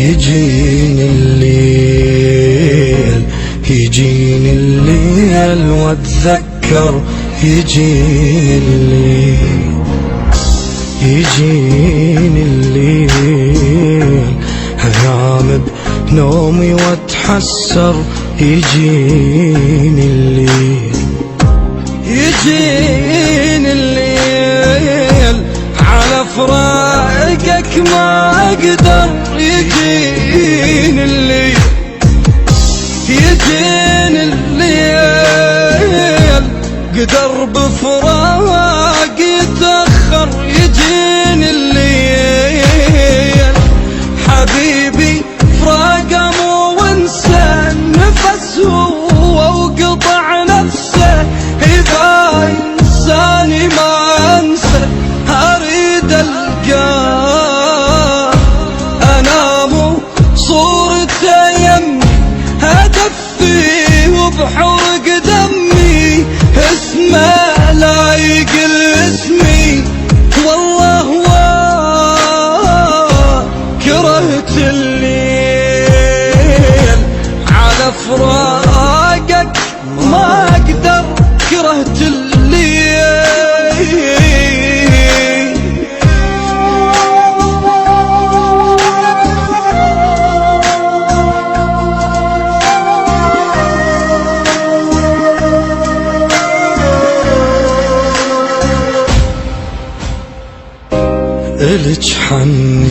يجيني الليل، يجيني الليل واتذكر، يجيني الليل، يجيني الليل، انام بنومي واتحسر، يجيني الليل، يجيني الليل، على فراقك ما اقدر، يجيني الليل، يجيني الليل، قدر بفراق يتأخر، يجيني الليل، حبيبي فراقه مو وانسى النفس هو وقطع نفسه، إذا إنساني ما أنسى أريد ألقاه، أنام صورته يمي أدفي وبحرق دمي، اسمه لا يقل اسمي، والله كرهت الليل، على فراقك ما أقدر، كرهت الليل. إلك حنيت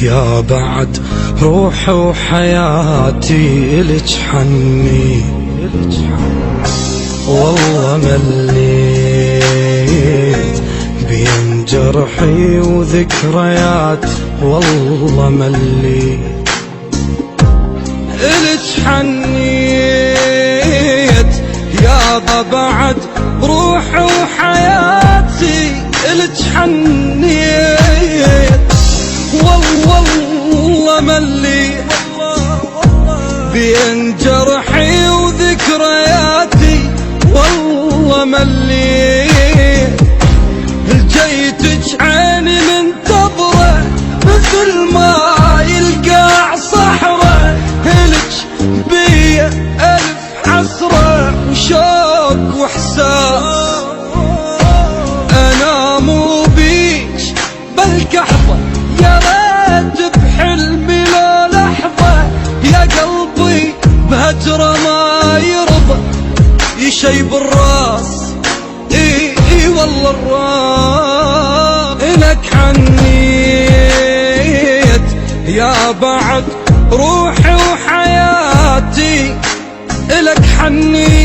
يا بعد روحي وحياتي، إلك حنيت والله مليت بين جرحي وذكريات، والله مليت، إلك حنيت يا بعد روحي وحياتي، إلك حنيت والله مليت بين جرحي وذكرياتي، والله مليت، لجيتك عيني منتظرة مثل ما يلقاع صحرة، إلك بيا ألف حسرة وشوق وإحساس، أنا مو بيك بالكحظة، يا ريت بحلمي لو لحظة، يا قلبي بهجرة ما يرضى، يشيب الراس، اي والله الراس، إلك حنيت يا بعد روحي وحياتي، إلك حنيت.